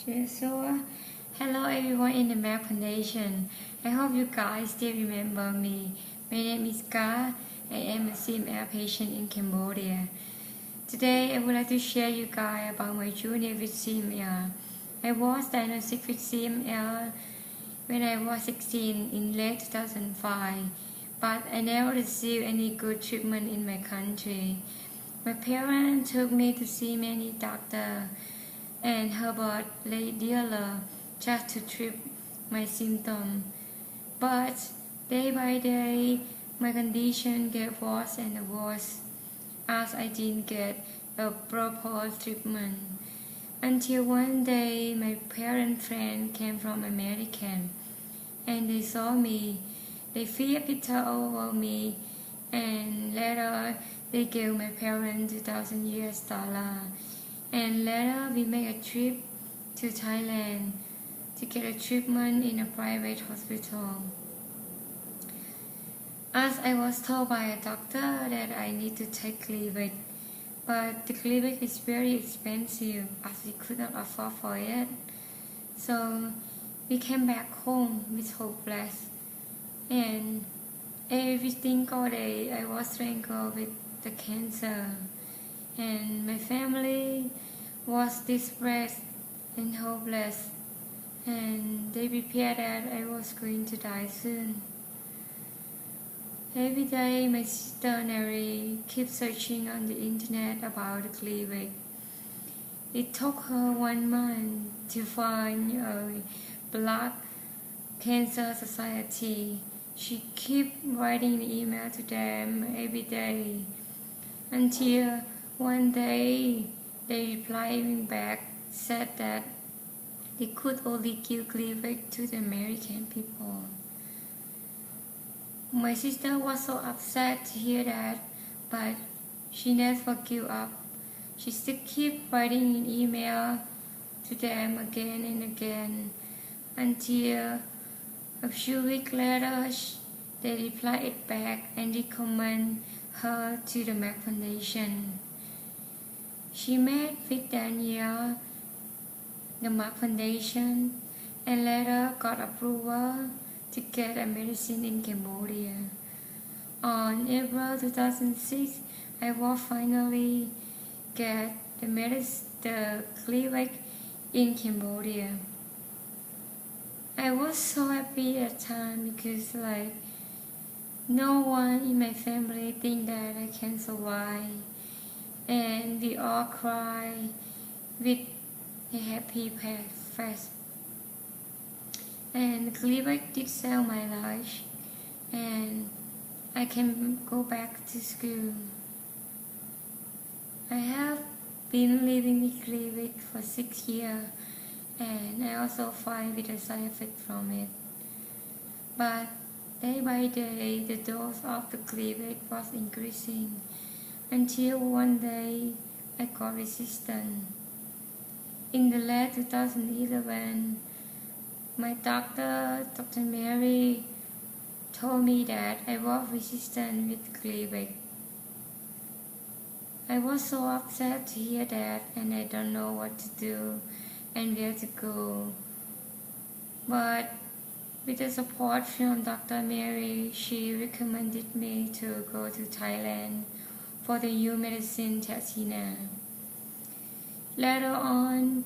Okay, so hello everyone in the Map Foundation. I hope you guys still remember me. My name is Ka. I am a CML patient in Cambodia. Today I would like to share you guys about my journey with CML. I was diagnosed with CML when I was 16 in late 2005, but I never received any good treatment in my country. My parents took me to see many doctors and herbal dealer just to treat my symptoms. But day by day, my condition get worse and worse as I didn't get a proper treatment. Until one day, my parent friend came from America and they saw me. They feel bitter over me and later they gave my parents $2,000. And later we made a trip to Thailand to get a treatment in a private hospital. As I was told by a doctor that I need to take Gleevec, but the Gleevec is very expensive as we could not afford for it. So we came back home with hopeless, and every single day I was strangled with the cancer. And my family was distressed and hopeless, and they prepared that I was going to die soon. Every day my sister Neri kept searching on the internet about the Gleevec. It took her 1 month to find a Blood Cancer Society. She kept writing an email to them every day until one day they replied me back, said that they could only give Gleevec to the American people. My sister was so upset to hear that, but she never gave up. She still kept writing an email to them again and again until a few weeks later they replied back and recommended her to the Mac Foundation. She met with Danielle, the Mark Foundation, and later got approval to get a medicine in Cambodia. On April 2006, I will finally get the Gleevec in Cambodia. I was so happy at the time because no one in my family think that I can survive. And we all cry with a happy face. And Gleevec did save my life, and I can go back to school. I have been living with Gleevec for 6 years, and I also find with a side effect from it. But day by day, the dose of the Gleevec was increasing, until one day I got resistant. In the late 2011, my doctor, Dr. Mary, told me that I was resistant with Gleevec. I was so upset to hear that, and I don't know what to do and where to go. But with the support from Dr. Mary, she recommended me to go to Thailand for the new medicine Tasina. Later on,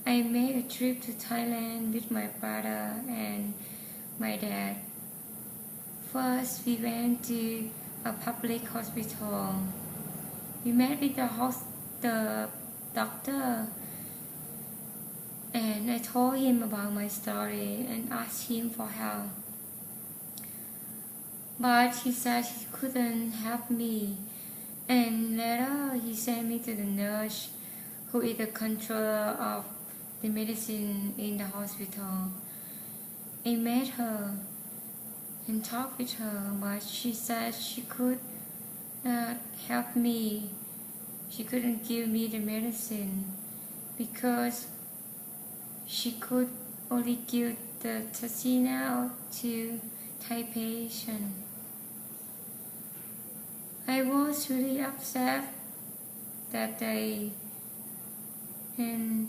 I made a trip to Thailand with my brother and my dad. First, we went to a public hospital. We met with the doctor, and I told him about my story and asked him for help. But he said he couldn't help me. And later he sent me to the nurse who is the controller of the medicine in the hospital. I met her and talked with her, but she said she could not help me. She couldn't give me the medicine because she could only give the Tasina to Thai patients. I was really upset that day, and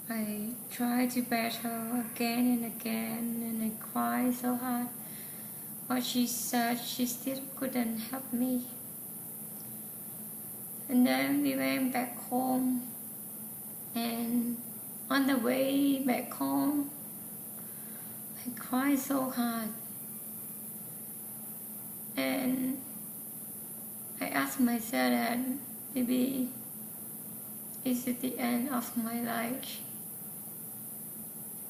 I tried to battle again and again, and I cried so hard. But she said she still couldn't help me. And then we went back home, and on the way back home, I cried so hard. And I asked myself that maybe is it the end of my life?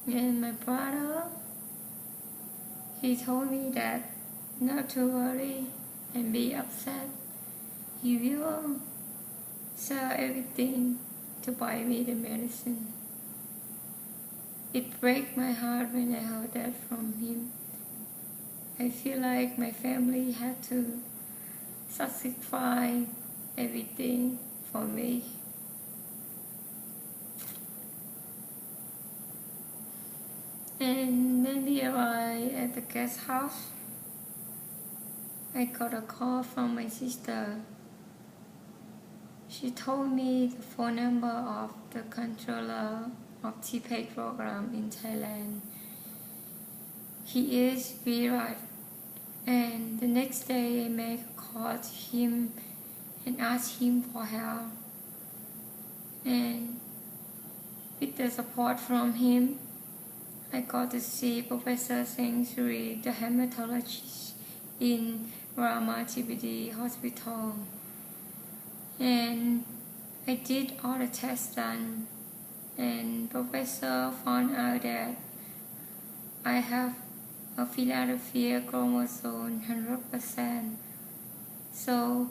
And my brother, he told me that not to worry and be upset. He will sell everything to buy me the medicine. It breaks my heart when I heard that from him. I feel like my family had to sacrifice everything for me. And when we arrived at the guest house, I got a call from my sister. She told me the phone number of the controller of TPEC program in Thailand. He is Virat. And the next day I made a call to him and asked him for help. And with the support from him, I got to see Professor Sae-Kuai, the hematologist in Rama TBD hospital. And I did all the tests done, and Professor found out that I have a Philadelphia chromosome 100%. So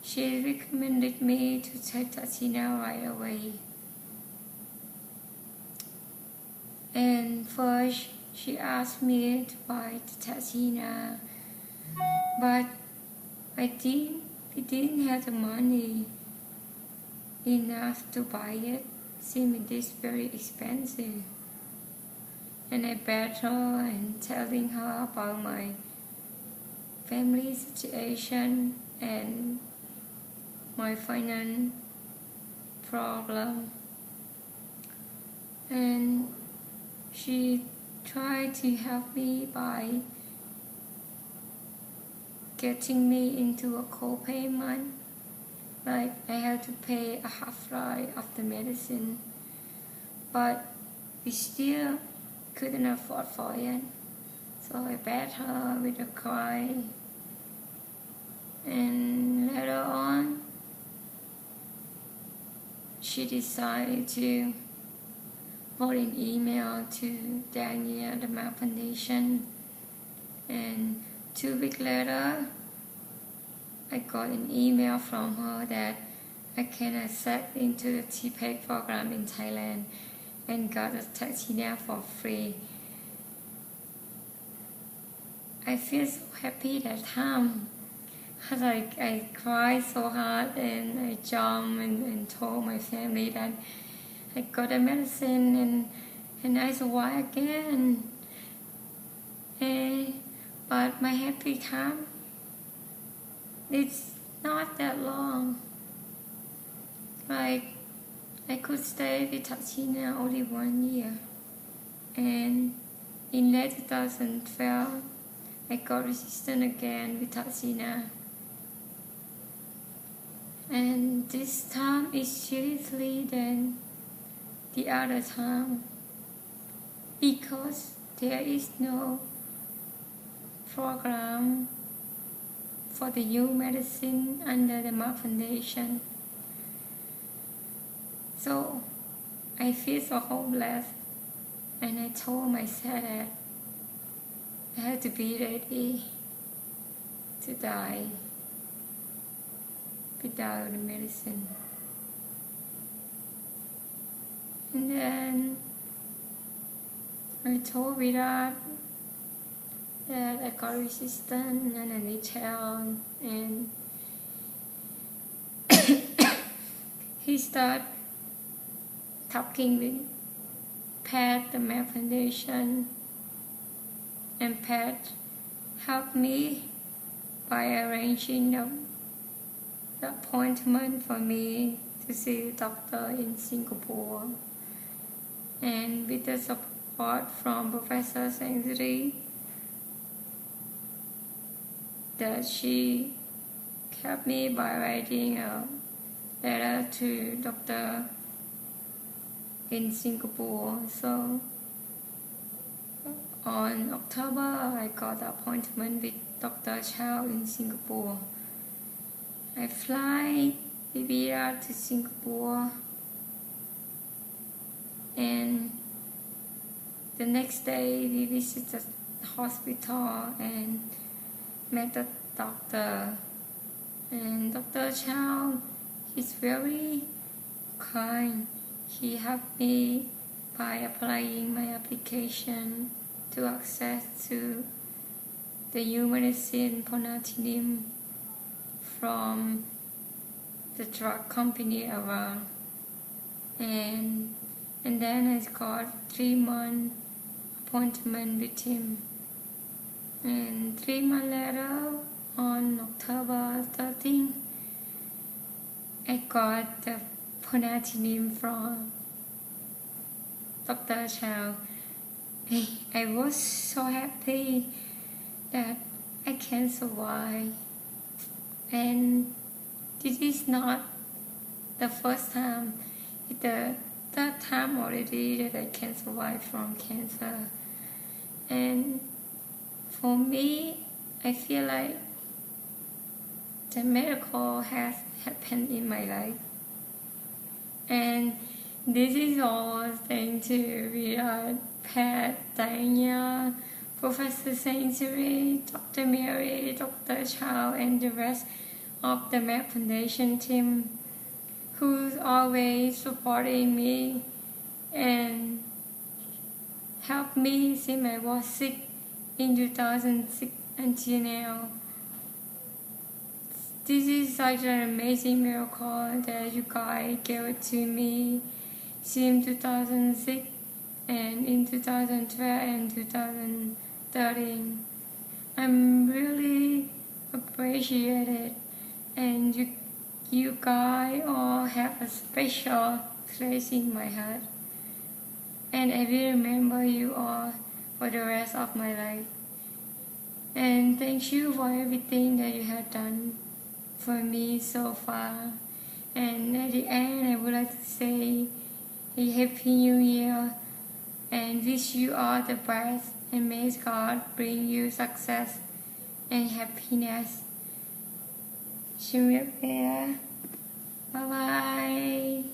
she recommended me to take Tatsina right away. And first she asked me to buy the Tatsina, but we didn't have the money enough to buy it, since it is very expensive. And I begged her and telling her about my family situation and my financial problem. And she tried to help me by getting me into a co-payment. Like I had to pay a half price of the medicine, but we still couldn't afford for it. So I begged her with a cry. And later on, she decided to write an email to Daniel, the Map Foundation. And 2 weeks later, I got an email from her that I can accept into the TPEC program in Thailand and got a Tatsina for free. I feel so happy that time. I cried so hard, and I jumped and told my family that I got the medicine and I survived again. But my happy time, it's not that long. Like I could stay with Tatsina only 1 year. And in late 2012, I got resistant again with Tatsina. And this time is seriously than the other time, because there is no program for the new medicine under the Map Foundation. So I feel so hopeless, and I told myself that I had to be ready to die without the medicine. And then I told Virat that I got resistant and I need help, and he started talking with Pat, the Map Foundation, and Pat helped me by arranging the appointment for me to see the doctor in Singapore. and with the support from Professor Sae-Kuai, that she helped me by writing a letter to doctor in Singapore. So on October, I got an appointment with Dr. Chow in Singapore. I fly via to Singapore, and the next day we visit the hospital and met the doctor. And Dr. Chow is very kind. He helped me by applying my application to access to the new medicine ponatinib from the drug company around. And then I got 3-month appointment with him. And 3 months later, on October 13th, I got the ponatinib from Dr. Chow. I was so happy that I can survive. And this is not the first time, it's the third time already that I can survive from cancer. And for me, I feel like the miracle has happened in my life. And this is all thanks to Pat, Diana, Professor Sae-Kuai, Dr. Mary, Dr. Chow, and the rest of the MAP Foundation team, who's always supporting me and helped me since I was sick in 2006 until now. This is such an amazing miracle that you guys gave it to me since 2006 and in 2012 and 2013. I'm really appreciated, and you guys all have a special place in my heart, and I will remember you all for the rest of my life. And thank you for everything that you have done for me so far. And at the end, I would like to say a Happy New Year and wish you all the best, and may God bring you success and happiness. Bye bye.